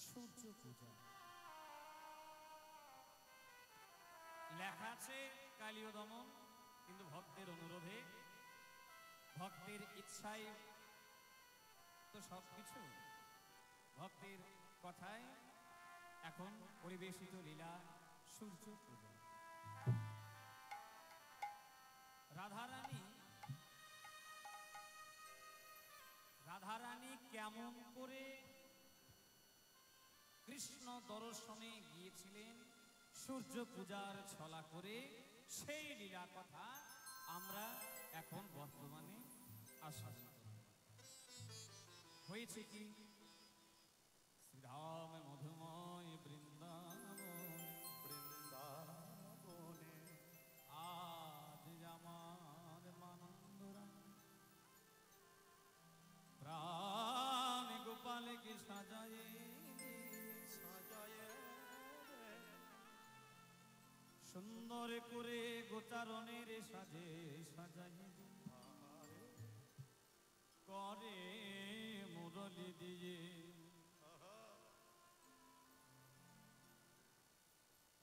সূর্য পূজা লেখা আছে কালীয় দমন, কিন্তু ভক্তের অনুরোধে, ভক্তের ইচ্ছায় তো সবকিছু, ভক্তের কথায় এখন পরিবেশিত লীলা সূর্য পূজা। রাধারানী কেমন করে কৃষ্ণ দর্শনে গিয়েছিলেন সূর্য পূজার ছলা করে, সেই লীলা কথা আমরা এখন বর্তমানে আস্বাদন করি। হয়েছে কি, শ্রীধাম মধুময় বৃন্দাবনে আজ আমার মানন্দরা প্রাণ গোপালকে সাজায়ে সুন্দর করে গোচারণের সাজে সাজাই করে মুরলি দিয়ে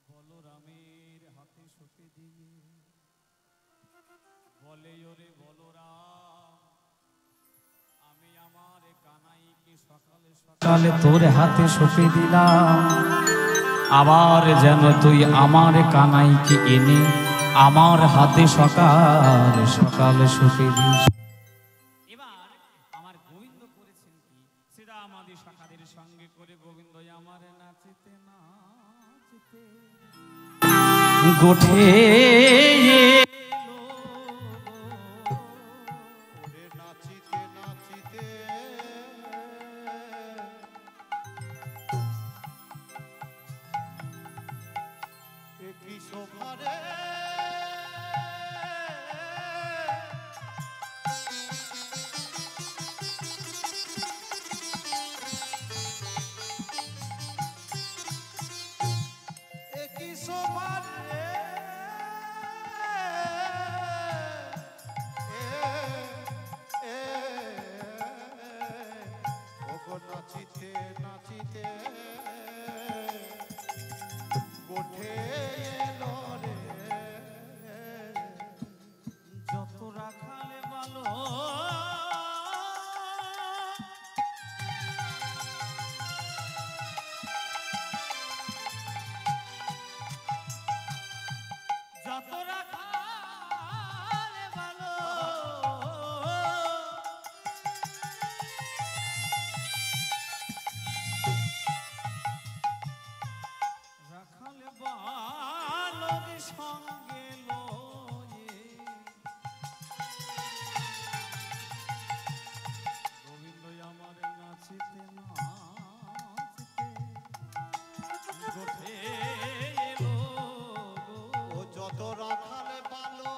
বলরামের হাতে সঁপে দিয়ে বলে ওরে বলরাম, আমি আমার কানাইকে সকালে সকালে তোর হাতে সঁপে দিলাম, আবার যেন তুই আমার কানাইকে এনে আমার হাতে সকাল সকাল সঁপে দিস। এবার আমার গোবিন্দ করেছেন কি, সেটা আমাদের সখাদের সঙ্গে করে গোবিন্দ আমার নাচিতে নাচিতে গোঠে নাচিতে নাচিতে গোঠে এলো রে, যত রাখালে ভালো যত রাখালে ভালো রাখালে বালক সঙ্গে লয়ে গোবিন্দ আমার নাচিতে নাচিতে গোঠে এলো ও যত রাখালে ভালো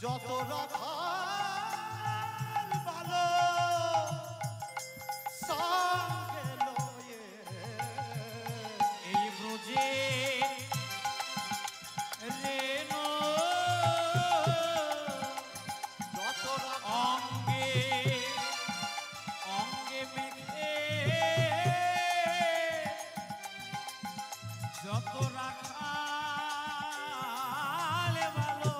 যত রাখাল ভালো সঙ্গে লয়ে এই ব্রজে রেনো যত অঙ্গে অঙ্গে মেখে যত রাখালে ভালো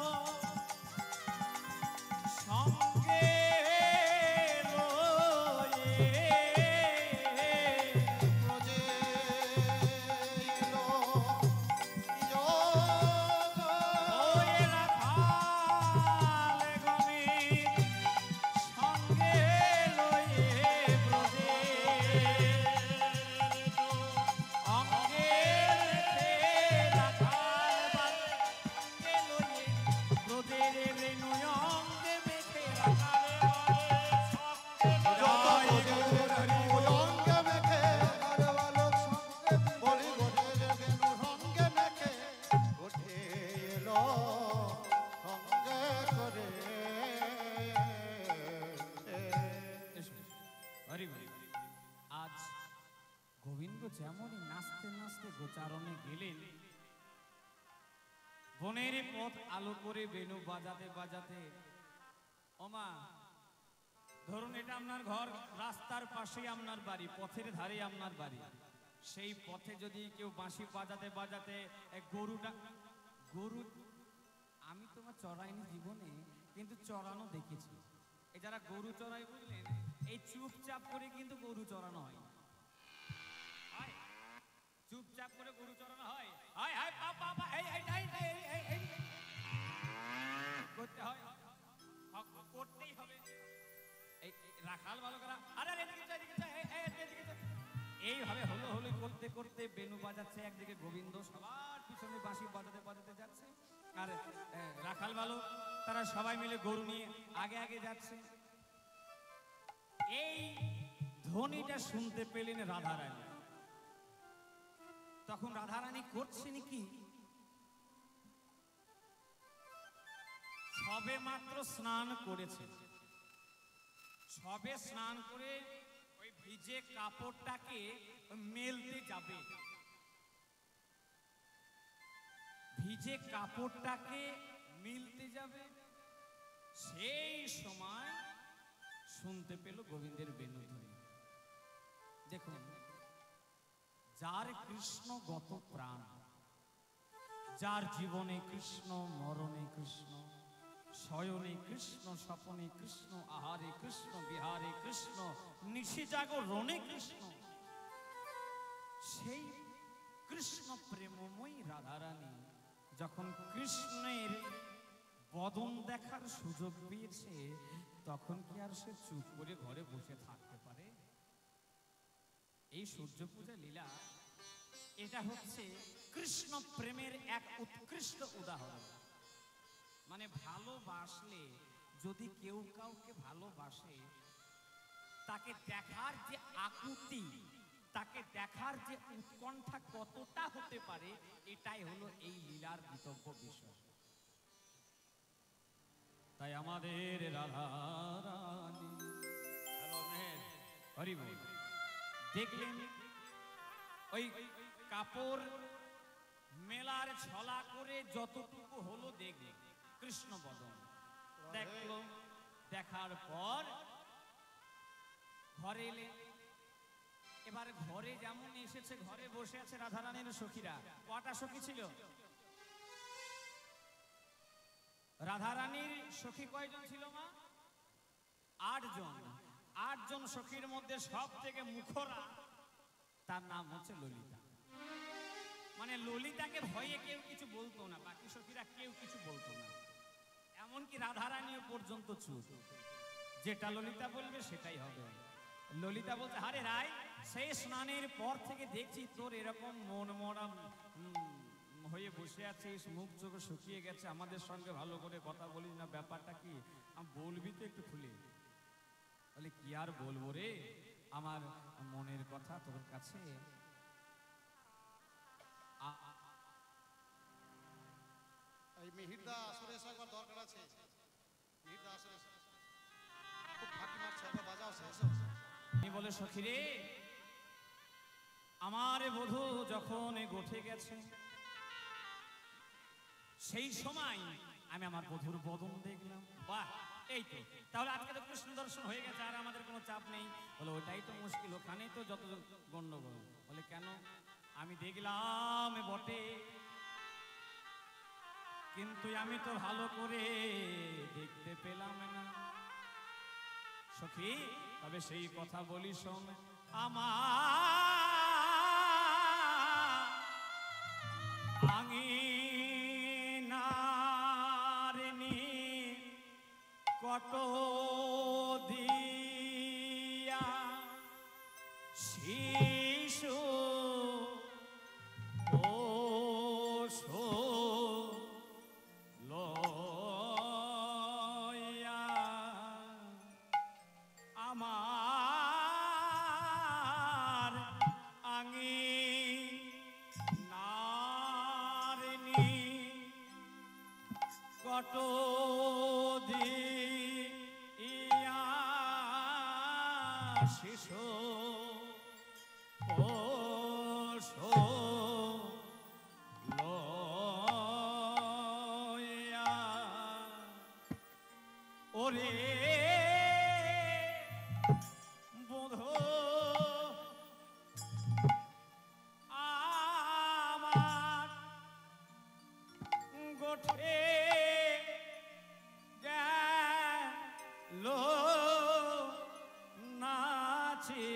যেমনই নাচতে নাচতে গোচারণে গেলেন, বনের পথ আলো করে বেনু বাজাতে বাজাতে, ওমা ধরুন এটা আপনার ঘর, রাস্তার পাশেই আপনার বাড়ি, পথের ধারে আপনার বাড়ি, সেই পথে যদি কেউ বাঁশি বাজাতে বাজাতে গরু, আমি তোমার চড়াইনি জীবনে, কিন্তু চড়ানো দেখেছি। এই যারা গরু চড়াই বুঝলেন, এই চুপচাপ করে কিন্তু গরু চড়ানো হয়, চুপচাপ করে গরু চড়ানো হয়, হাই হাই পা পা পা, এই এই এই এই এই করতে হয়, করতেই হবে। এই রাখাল বালকরা আরে এদিকে চল, এদিকে চল, এই এদিকে চল, এইভাবে হলো হলো করতে করতে বেনু বাজাচ্ছে, একদিকে গোবিন্দ সবার পিছনে বাঁশি বাজাতে বাজাতে যাচ্ছে, আর রাখাল বালক তারা সবাই মিলে গরু নিয়ে আগে আগে যাচ্ছে। এই ধ্বনিটা শুনতে পেলেন রাধারানী। তখন রাধারানী করছেন কি, সবে মাত্র স্নান করেছে, সবে স্নান করে ওই ভিজে কাপড়টাকে মেলতে যাবে, ভিজে কাপড়টাকে মিলতে যাবে, সেই সময় শুনতে পেল গোবিন্দের বেণুধ্বনি। দেখুন, যার কৃষ্ণগত প্রাণ, যার জীবনে কৃষ্ণ, মরণে কৃষ্ণ, শয়নে কৃষ্ণ, স্বপনে কৃষ্ণ, আহারে কৃষ্ণ, বিহারে কৃষ্ণ, নিশি জাগরণে কৃষ্ণ, সেই কৃষ্ণ প্রেমময়ী রাধারানী যখন কৃষ্ণের বদন দেখার সুযোগ পেয়েছে, তখন কি আর সে চুপ করে ঘরে বসে থাকতে পারে? এই সূর্য পূজা লীলা, এটা হচ্ছে কৃষ্ণ প্রেমের এক উৎকৃষ্ট উদাহরণ। মানে ভালোবাসলে, যদি কেউ কাউকে ভালোবাসে, তাকে দেখার যে আকুতি, তাকে দেখার যে উৎকণ্ঠা কতটা হতে পারে, এটাই হলো এই লীলার বিতব্য বিষয়। তাই আমাদের রাধারানী হরি বল দেখলেন, ওই কাপড় মেলার ছলা করে যতটুকু হলো দেখলেন কৃষ্ণ বদন, দেখলো, দেখার পর ঘরে এলেন। এবার ঘরে যেমন এসেছে, ঘরে বসে আছে রাধারানীর সখীরা। কটা সখী ছিল? রাধারানীর সখী কয়জন ছিল মা? 8 জন। 8 জন সখীর মধ্যে সব থেকে মুখরা, তার নাম হচ্ছে ললিতা। মানে ললিতাকে ভয়ে কেউ কিছু বলতো না, বাকি সখীরা কেউ কিছু বলতো না, এমনকি রাধারানীও পর্যন্ত চুপ, যেটা ললিতা বলবে সেটাই হবে। ললিতা বলছে, আরে রায়, সেই স্নানের পর থেকে দেখছি তোর এরকম মন মরা হয়ে বসে আছিস, মুখ চোখ শুকিয়ে গেছে, আমাদের সঙ্গে ভালো করে কথা বলিস না, ব্যাপারটা কি? বলবি তো একটু খুলে। বলে, কি আর বলবো রে, আমার মনের কথা তোর কাছে। এই মিহিরদা আসরে একবার দরকার আছে। মিহিরদা আসরে খুব ফাঁকি মারছে, একবার বাজাও এসো। বলে, সখী রে, আমার বধূ যখন গোঠে গেছে, সেই সময় আমি আমার বধূর বদন দেখলাম। বাহ, এই তো, তাহলে আজকে তো কৃষ্ণ দর্শন হয়ে গেছে, আর আমাদের কোনো চাপ নেই। বলে, ওটাই তো মুশকিল, ওখানেই তো যত গন্ডগোল। বলে, কেন? আমি দেখলাম বটে, কিন্তু আমি তো ভালো করে দেখতে পেলাম না। সখী, তবে সেই কথা বলি শোন, আমার আঙিনার কত দিয়া শিশু পশু লয়া আমার ওরে বধূ আমার গোঠে গেল নাচি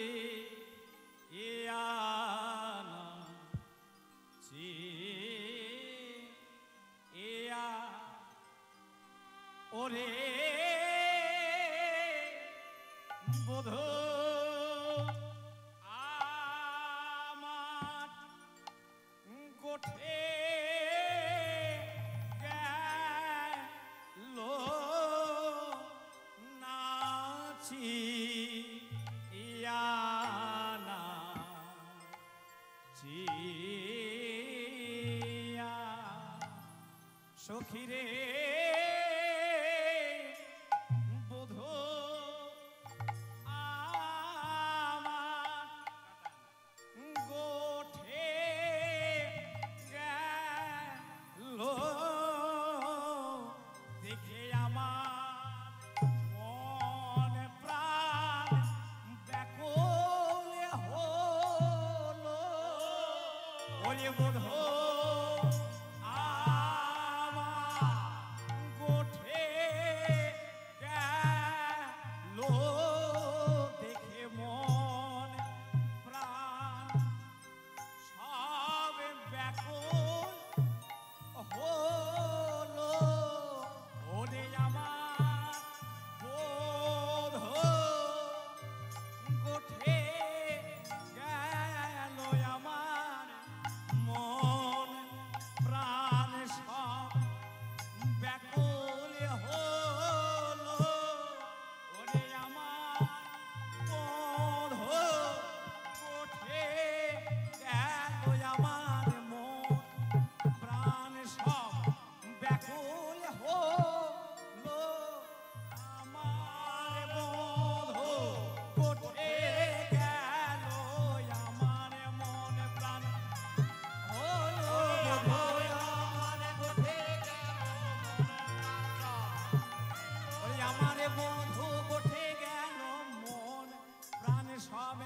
ওরে বধূ আমার গোঠে গেল নাচি ইয়ানা চিয়া সখীরে ওরে বধূ আমার গোঠে গেল দেখে মন প্রাণ সব ব্যাকুল হলো ওরে আমার বধূ গোঠে গেল আমার মন প্রাণ সব ব্যাকুল হলো ওরে আমার বধূ গোঠে গেল আমার মন প্রাণ সব ব্যাকুল হলো আমার বধূ গোঠে গেল আমার মন প্রাণ হলো আমার গোঠে ওরে আমার বধূ গোঠে গেল মন প্রাণ সব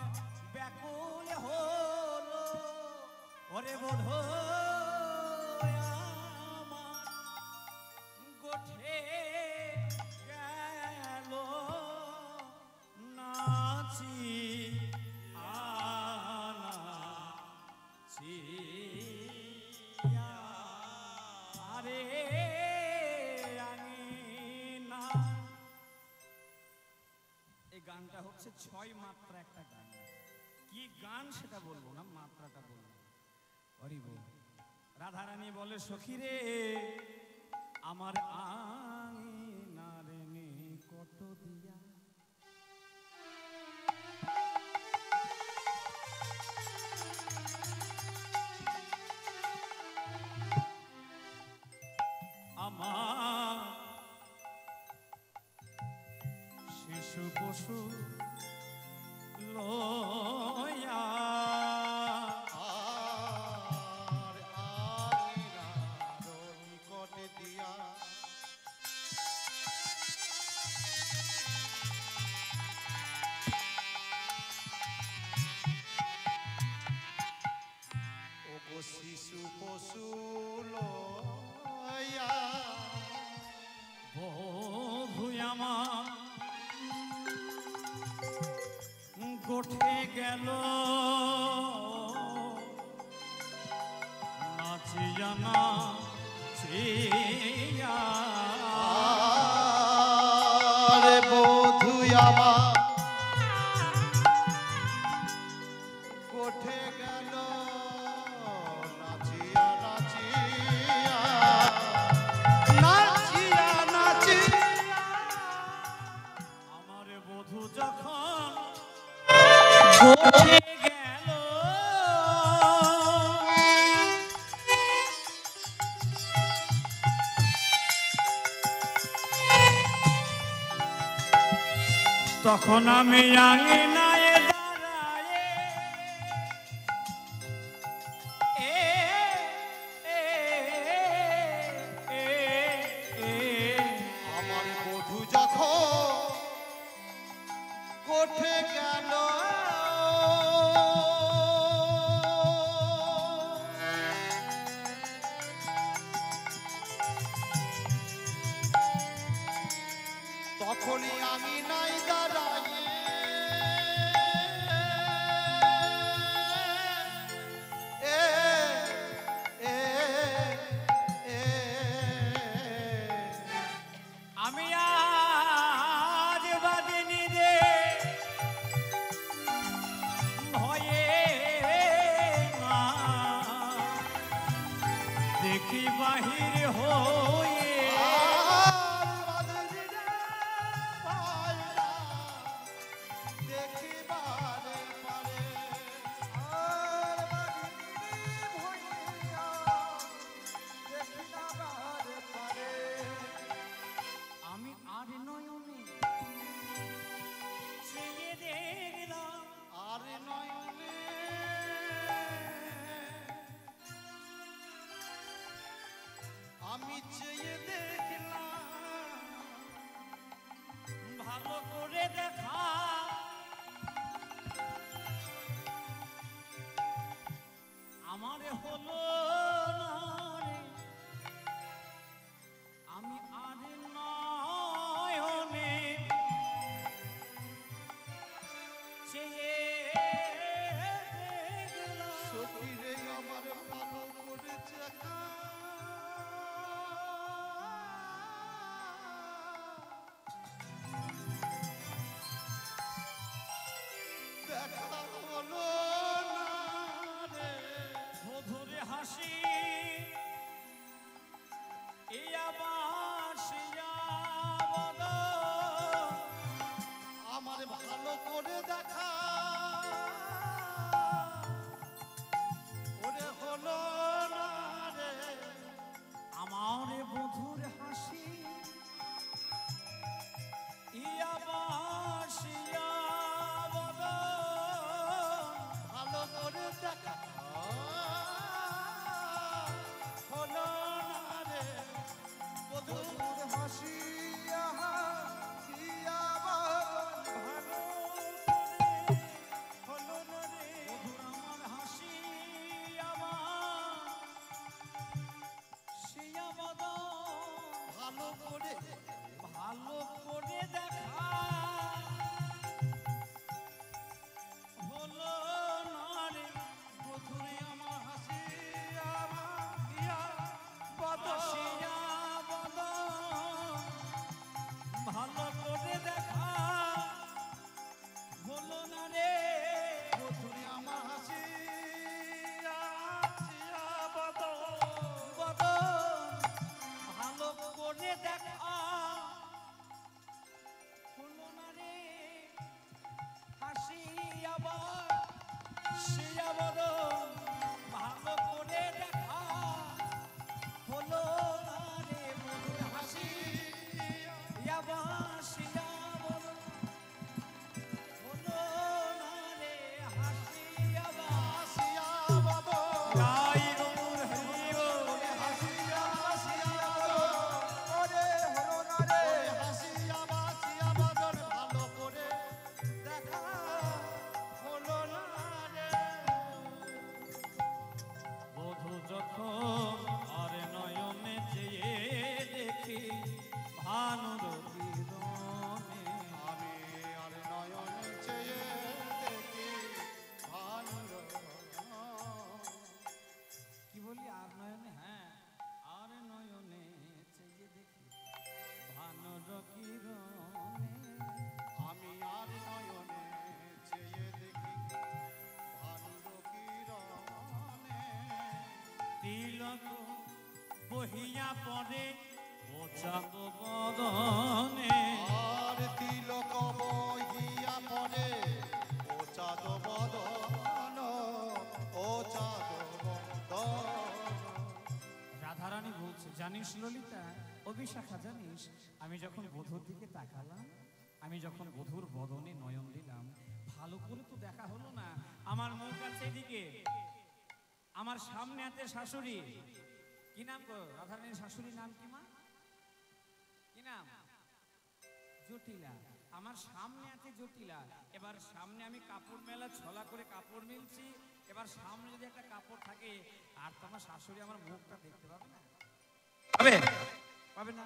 ব্যাকুল হলো ওরে বধূ আমার গোঠে গেল নাচি আনাচিয়া আরে আঙিনা এই গানটা হচ্ছে 6 মাত্রা একটা গান কি গান সেটা বলবো না মাত্রাটা বলবো হরি বল রাধারানী বলে সখী রে আমার আঙিনার নিকট দিয়া আমার শিশু পশু লয়া আর আঙিনার নিকটে দিয়া ওগো শিশু পশু লয়া বধূ আমার গোঠে গেল নাচিয়া নাচিয়া আরে বধূ আমার কোঠে গেল নাচিয়া নাচিয়া নাচিয়া নাচিয়া আমার বধূ যখন গোঠে গেল তখন আমি আঙিনায় দাঁড়ায়ে আমার বধূ যখন বাহির হয়ে আর বাদরি রে পায়রা দেখিবারে পারে আর বাদরি ভইয়া দেখিবারে পারে আমি আর নয়নে চেয়ে দেখলাম আর নয়নে আমি চেয়ে দেখলাম ভালো করে দেখা আমার হলো না রে। আমি আর নয়নে চেয়ে দেখলাম সখী রে আমার ভালো করে দেখা দেখা হলো না রে মধুর হাসি এই আবার সিয়া বদন। আমার ভালো করে দেখা ওরে হলো না রে আমার মধুর হাসি ইয়া বাসিয়া বদন। ভালো করে দেখা হলো না রে মধুর হাসি আহা ভালো হলো না রে মধুর আমার হাসি আমার সিয়া বদন। ভালো করে ভালো করে দেখা হলো না রে মধুর আমার হাসি আমার ইয়া বদন বাসিয়া বদন। ভালো করে দেখা হলো না রে মধুরী আমার হাসি আসিয়া বদন বদন। ভালো করে দেখা হলো না রে হাসি আবার সিয়া বদন। ভালো করে দেখা হলো না রে মধুর হাসি আবার সিয়া বদন। হলো না রে হাসি আবার আসিয়া বদন গাই গৌর হরি বল। হাসিয়া আসিয়া বদন ওরে হলো না রে হাসিয়া বাসিয়া বদন ভালো করে দেখা হলো না রে বধূ যখন আর নয়নে চেয়ে দেখি ভানুর কিরণে। আমি আর নয়ন চেয়ে দেখি ভানুর কি বলি আর নয়নে? হ্যাঁ, আর নয়নে চেয়ে দেখি ভানুর কিরণে। আমি আর নয়নে চেয়ে দেখি ভানুর কিরণে তিলক বহিয়া পড়ে ও চাঁদ বদনে। আর তিলক বহিয়া পড়ে ও চাঁদ বদন ও চাঁদ বদন রাধারানী বলছে, জানিস ললিতা ও বিশাখা, জানিস আমি যখন বধূর দিকে তাকালাম, আমি যখন বধূর বদনে নয়ন দিলাম, ভালো করে তো দেখা হলো না। আমার মুখ আছে এদিকে, আমার সামনে আছে শাশুড়ি। কি নাম গো রাধারানীর শাশুড়ির নাম কি মা? কি নাম? জটিলা। আমার সামনে আছে জটিলা। এবার সামনে আমি কাপড় মেলা ছলা করে কাপড় মিলছি। এবার সামনে যদি একটা কাপড় থাকে আর তো আমার শাশুড়ি আমার মুখটা দেখতে পাবে না, পাবে? পাবে না।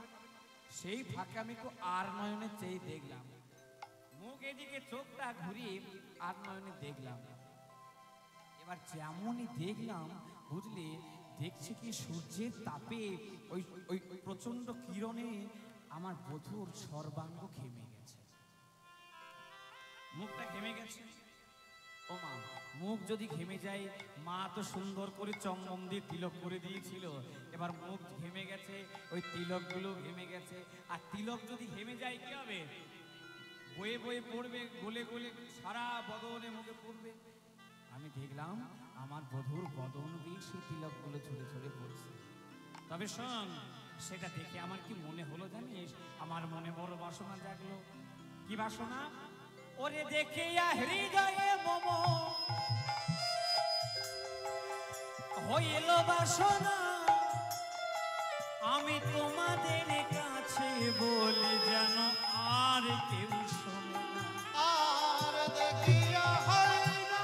সেই ফাঁকে আমি তো আর নয়নে চেয়ে দেখলাম, মুখ এদিকে চোখটা ঘুরিয়ে আর নয়নে দেখলাম। এবার যেমনই দেখলাম বুঝলি, দেখছি কি সূর্যের তাপে ওই ওই প্রচন্ড কিরণে আমার বধূর সর্বাঙ্গ ঘেমে গেছে, মুখটা ঘেমে গেছে। ও ও মা, মুখ যদি ঘেমে যায়, মা তো সুন্দর করে চন্দন দিয়ে তিলক করে দিয়েছিল, এবার মুখ ঘেমে গেছে, ওই তিলকগুলো ঘেমে গেছে। আর তিলক যদি ঘেমে যায় কি হবে? বয়ে বয়ে পড়বে, গলে গলে সারা বদনে মুখে পড়বে। আমি দেখলাম আমার বধূর বদন দিয়ে সেই তিলকগুলো ঝরে ঝরে পড়ছে। তবে শোন, সেটা দেখে আমার কি মনে হলো জানিস? আমার মনে বড় বাসনা জাগলো। কি বাসনা? ওরে দেখে হৃদয়ে মম হইল বাসনা, আমি তোমাদের কাছে বলি যেন আর কেউ শোনে না। আর দেখিয়া হয় না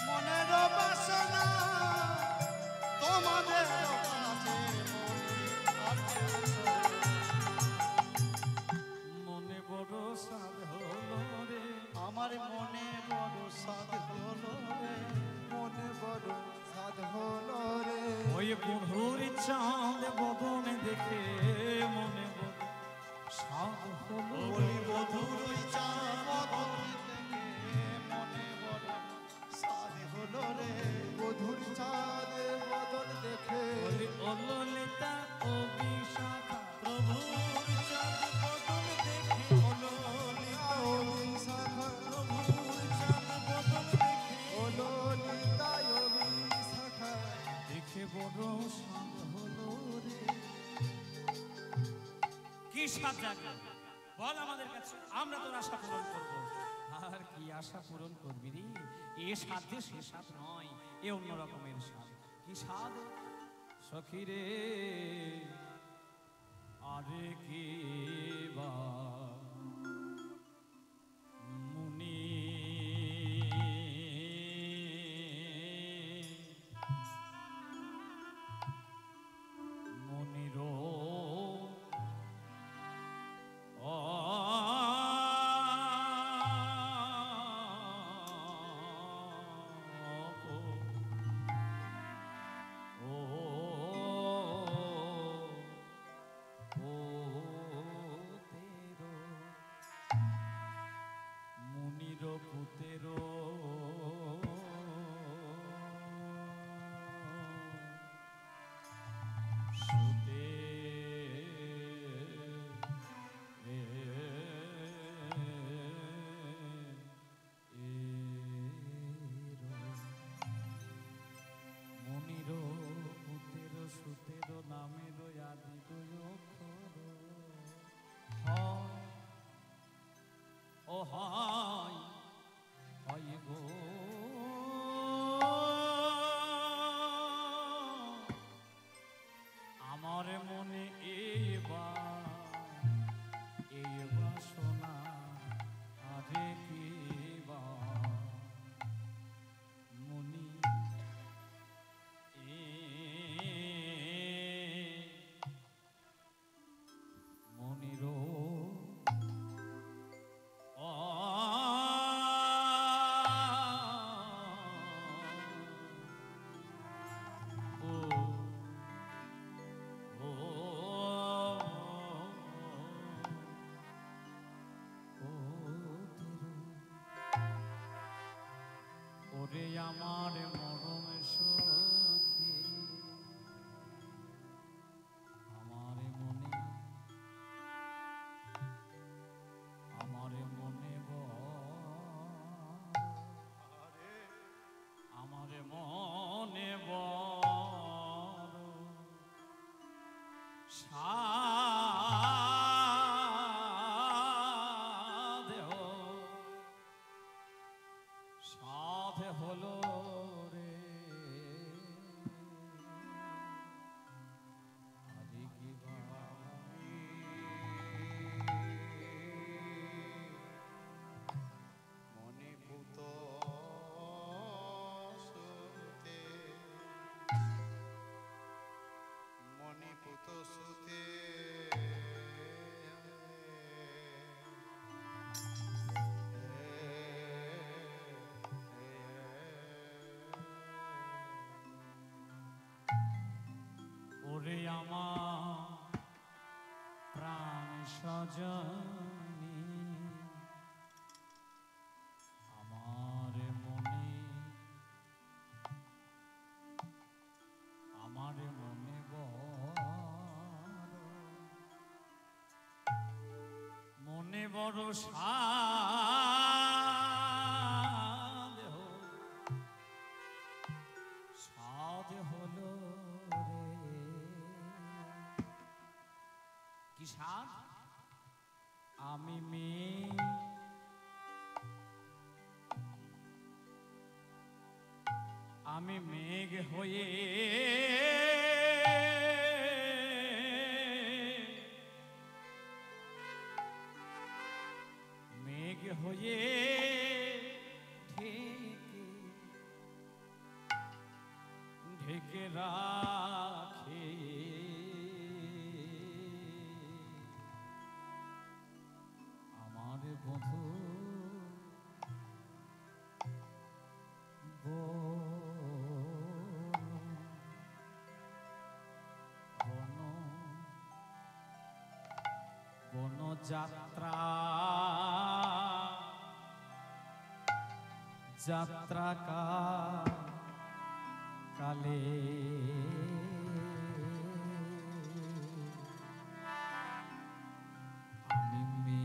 মনের বাসনা, তোমাদের কাছে বলি আর কেউ শোনে না। মনে বড় সাধ হলো রে, আমার মনে বড় সাধ হলো রে, মনে বড় সাধ হলো রে। ওই বধুর চাঁদ বদনে দেখে মনে বড় সাধ হলো। বলি বধুর ওই চাঁদ বদন দেখে মনে বড় সাধ হলো রে, বধুর চাঁদ বদন দেখে। বলি ও ললিতা ও বিশাখা, প্রভুর চাঁদ বদন দেখে ও ললিতা ও বিশাখা, প্রভুর চাঁদ বদন দেখে ও ললিতা ও বিশাখা, দেখে বড় সাধ হলো রে। কি সাধ জাগলো? বল আমাদের কাছে, আমরা তোর আশা পূরণ করব। আর কি আশা পূরণ করবি রে? এ সাধ যে সে সাধ নয়, এ অন্য রকমের সাধ। কি সাধ? সখী রে আরে কি বা মুনি মনিরো আমার মনে এই বাসনা আরে কি বা মুনি মনিরো ওরে আমার মরম সখী, আমার মনে আমার মনে বড় সাধ হলো রে। আরে কি মনে ভূত সুতে, মনে ভূত সুতে, ওরে আমার প্রাণ সজনী বড় সাধ হলো রে। কি সাধ? আমি মেঘ হয়ে ঢেকে রাখে আমার বধূ বনযাত্রা যাত্রা কালে আমি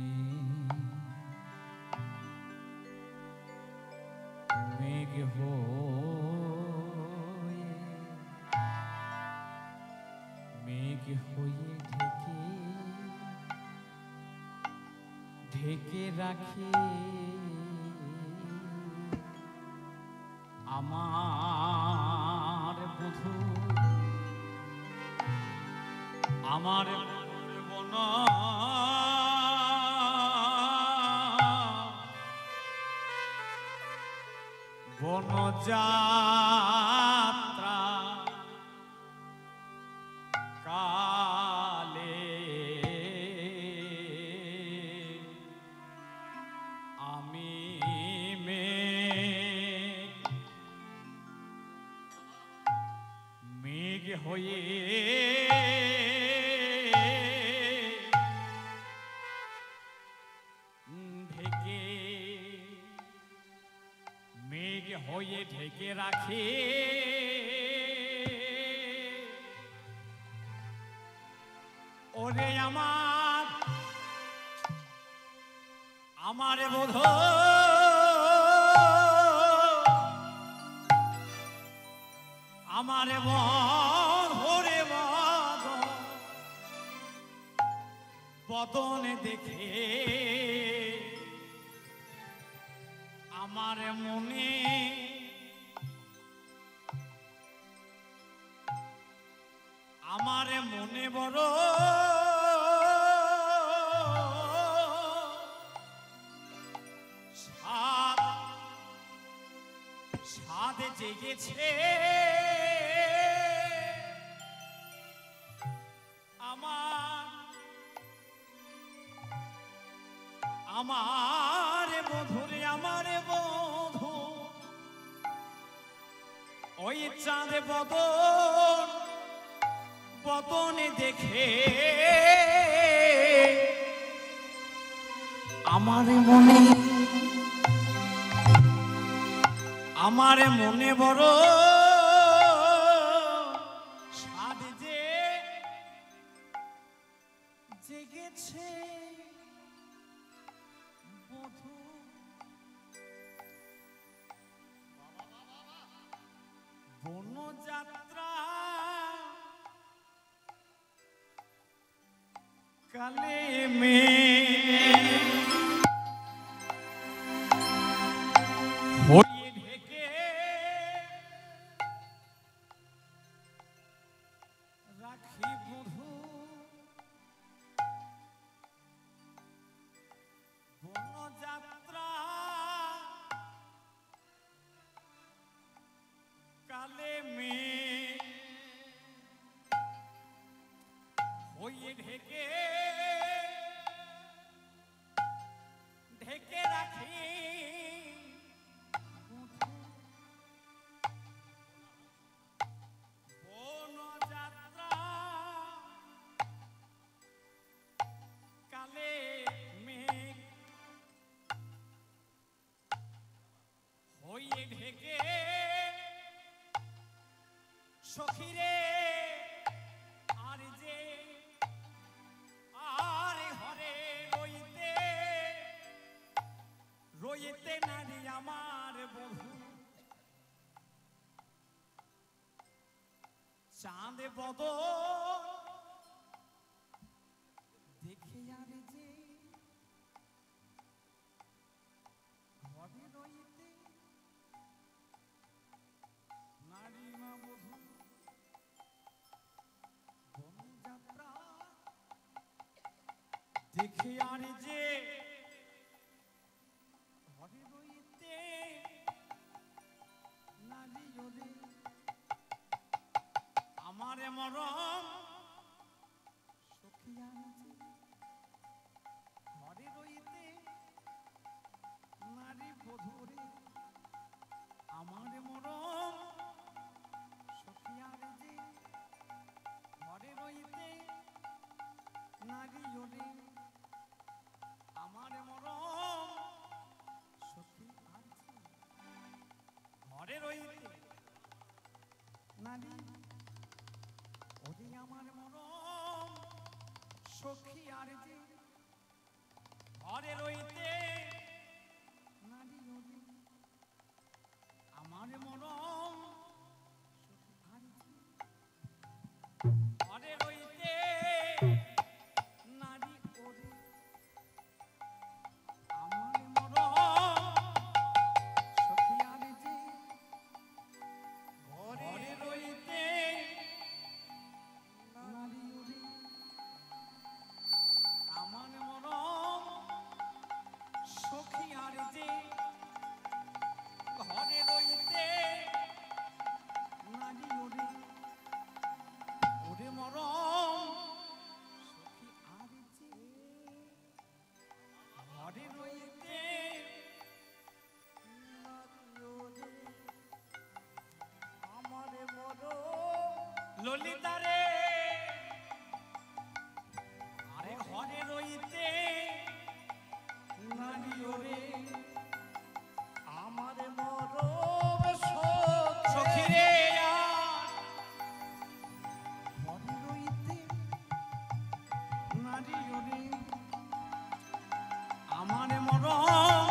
মেঘ হয়ে ঢেকে রাখি আমার বধূ আমার বন বনযাত্রা কালে আমি মেঘ হয়ে ঢেকে রাখি ওরে আমার বধূ আমার বধূরে বদন দেখে আমার মনে বড় সাধ জেগেছে আমার বধূরে আমার বধূ ওই চাঁদ বদনে দেখে আমার মনে বড় সাধ জেগেছে বধূ বনযাত্রা কালে হয়ে ঢেকে রাখি বধূ বনযাত্রা কালে হয়ে ঢেকে রাখি বনযাত্রা কালে হয়ে ঢেকে সখীরে আর ঘরে রইতে চাঁদ বদন দেখে আর যে ঘরে রইতে নারী মা বধূ বনযাত্রা দেখে আর যে ঘরে রইতে নারী ওরে আমারে মরম সখী আর যে ঘরে রইতে নারী বধূরে আমারে মরম সখী আর যে ঘরে রইতে নারী ওরে আমারে মরম সখী আর যে ঘরে রইতে নারী ওরে আমার মরম সখী আর যে ঘরে রইতে নারী ওরে আমার মরম সখী আর যে ঘরে রইতে নারী ওরে আমার মরম সখী আর যে ঘরে রইতে নারী ওরে আমার মরম সখী আর যে ঘরে রইতে নারী ওরে ওরে মরম সখী আর যে ঘরে রইতে নারী ওরে আমারে মরম ললিতা রে আরে ঘরে রইতে নারী ওরে আমারে মরম সখী রে ঘরে রইতে নারী ওরে আমার মরম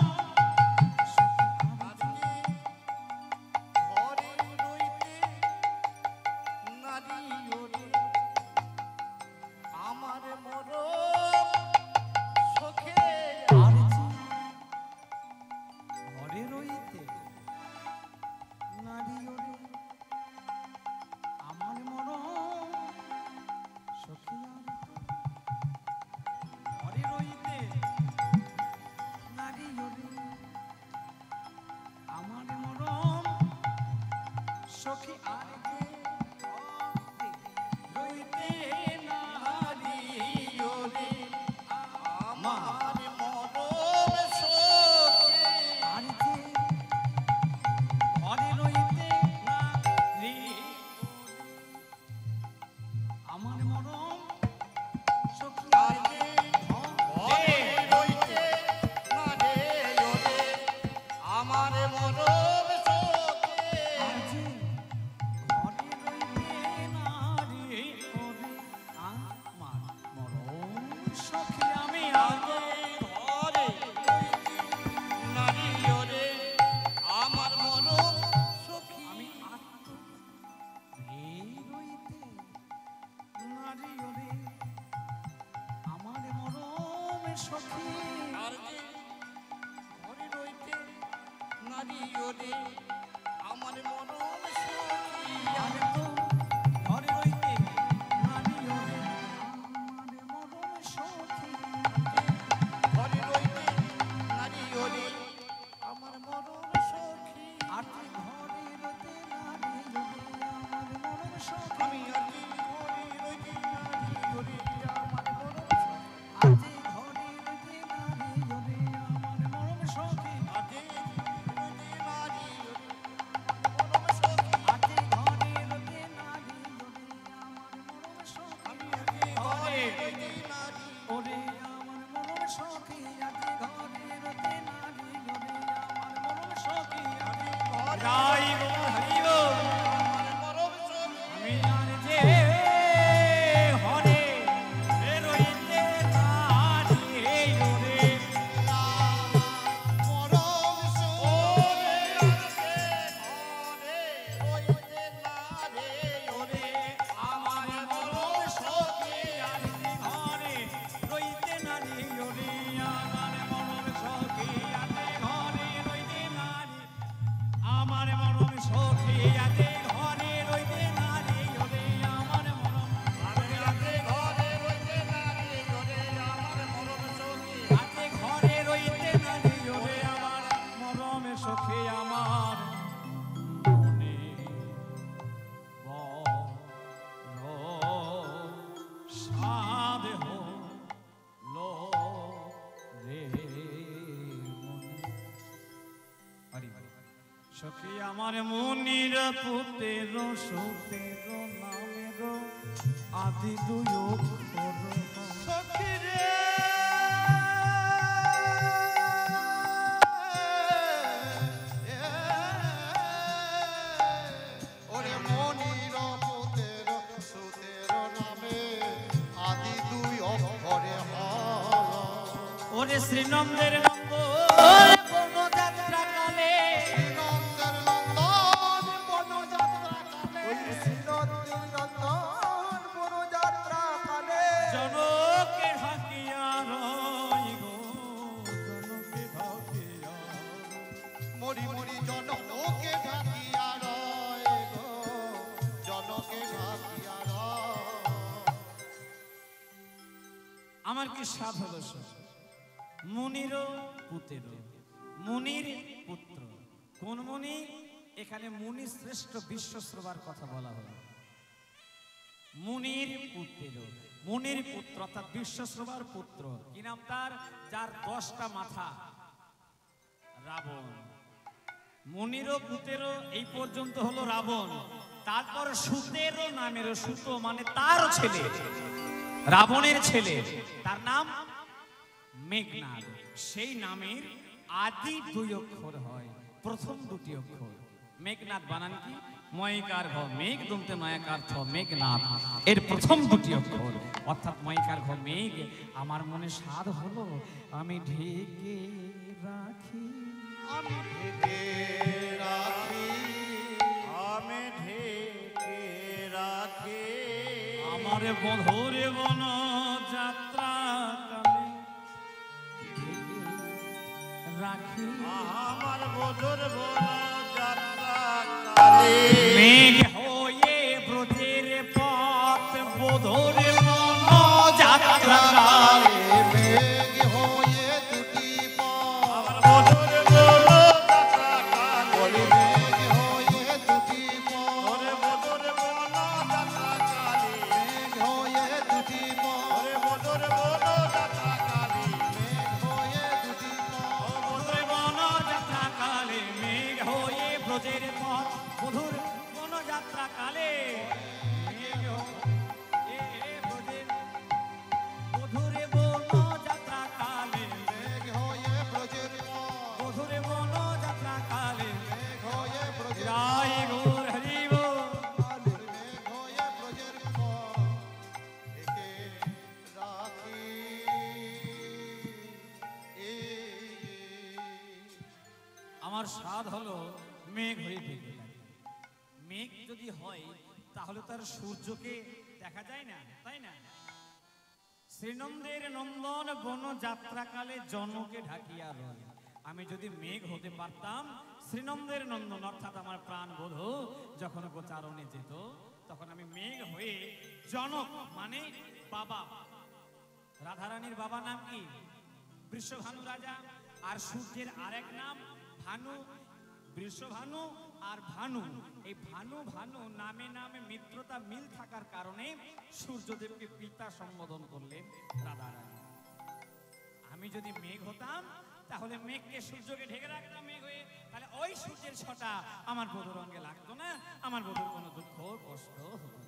আজকে ঘরে রইতে নারী ওরে আমার মরম সখে আর যে ঘরে রইতে নারী ওরে আমার মরম সখী আর যে ঘরে রইতে নারী ওরে আমার মরম সখী আর যে রইতে নারী ওরে আমার মরম সখে আর যে ঘরে রইতে নারী আমার মরম সখী আর যে ঘরে রইতে নারে ওরে আমার মরম সখে আর যে ঘরে রইতে নারী ওরে আমার মরম সখী আমি আগে ঘরে নারী ওরে আমার মরম সখী আমি আত্ম রইতে নারী ওরে আমার মরম সখী আর যে ঘরে রইতে নারী ওরে আমার মরম সখী আর তো ঘরে রইতে নারী ওরে আমার মরম সখী ঘরে রইতে নারী ওরে আমার মরম সখী আর যে ঘরে রইতে নারী ওরে আমার মরম সখী আমি আর কি ঘরে রইতে নারী ওরে আমার মরম সখী আর যে ঘরে রইতে নারী ওরে আমার মরম সখী আজে রইতে নারী ওরে মরম সখী আর যে ঘরে রইতে নারী ওরে আমার মরম সখী আমি আর কি ঘরে রইতে নারী ওরে আমার মরম সখী আর যে ঘরে রইতে নারী ওরে আমার মরম সখী আর যে ঘরে গাই গো হরি গো আমার মরম সখী আমি আর যে হরে রইতে নারী ওরে মরম সখী ঘরে রইতে নারী ওরে মরম সখী আজে ঘরে রইতে না রে ওরে আমার মরম আমি আজে ঘরে রইতে না রে ওরে আমার মরম সখী আজে ঘরে রইতে না রে ওরে আমার মরম সখী আমার মনে সাধ হলো রে মনে। সখী আমার মুনির পুতের সুতের নামের আদি দুই অক্ষর সখী রে ওরে মনির পুতের সুতের নামে আদি দুই অক্ষরে ওরে শ্রীনন্দের নন্দ বনযাত্রা কালে শ্রীনন্দের নন্দন বনযাত্রা কালে শ্রীনন্দের নন্দন বনযাত্রা কালে জনকে ঢাকিয়া রই গো জনকে ঢাকিয়া মরি মরি জনকে ঢাকিয়া রয় গো জনকে ঢাকিয়া রয় আমার কি সাধ হলো মুনির পুত্র মুনির পুত্র কোন মুনি এখানে মুনি শ্রেষ্ঠ বিশ্বশ্রবার কথা বলা হলো মুনির পুত্র অর্থাৎ বিশ্বশ্রবার পুত্র কি নাম তার যার 10টা মাথা রাবণ মুনির পুত্র এই পর্যন্ত হলো রাবণ তারপর সুতের নামের সুত মানে তার ছেলে রাবণের ছেলে তার নাম মেঘনাদ সেই নামের আদি দুই অক্ষর হয় প্রথম দুটি অক্ষর মেঘনাদ বানান কি ময়কার ঘ মেঘ দুমতে নয়াকার থ মেঘনাদ এর প্রথম দুটি অক্ষর অর্থাৎ ময়কার ঘ মেঘ আমার মনে সাধ হলো আমি ঢেকে রাখি আমি ঢেকে রাখি আমি ঢেকে রাখি আমার বধুরে বন যাত্রা কালে ঢেকে রাখি আমার বধুর বন যাত্রা কালে মেঘ হয়ে ব্রজের পথ বধুরে বন যাত্রা কালে মেঘ হয়ে দুটি পথ বধুর বন যাত্রা কালে মেঘ হয়ে দুটি পথ বধুর বন যাত্রা কালে মেঘ হয়ে দুটি পথ বধুর বন যাত্রা কালে মেঘ হয়ে দুটি পথ বধুর বন যাত্রা কালে মেঘ হয়ে ব্রজের পথ বধুর বন যাত্রা কালে মেঘ হয়ে ব্রজের বধুরে বন যাত্রা কালে মেঘ হয়ে ব্রজের পথ বধুরে বন যাত্রা কালে মেঘ হয়ে ব্রজের রায় গৌর হরি বল মেঘ হয়ে ব্রজের পথ ঢেকে রাখি আমার স্বাদ হলো মেঘ হয়ে ঢেকে থাকে মেঘ যদি হয় তাহলে তার সূর্যকে দেখা যায় না তাই না শ্রীনন্দের নন্দন বন যাত্রাকালে জনকে ঢাকিয়া রয় আমি যদি মেঘ হতে পারতাম শ্রীনন্দের নন্দন অর্থাৎ আমার প্রাণ বধূ যখন গোচারণে যেত তখন আমি মেঘ হয়ে জনক মানে বাবা রাধারানীর বাবা নাম কি বৃষভানু রাজা আর সূর্যের আরেক নাম ভানু বৃষভানু আর ভানু এই ভানু ভানু নামে নামে মিত্রতা মিল থাকার কারণে সূর্যদেবকে পিতা সম্বোধন করলেন রাধারানী আমি যদি মেঘ হতাম তাহলে মেঘকে সূর্যকে ঢেকে রাখতাম মেঘ হয়ে তাহলে ওই সূর্যের ছটা আমার বধুর অঙ্গে লাগতো না আমার বধুর কোনো দুঃখ কষ্ট হতো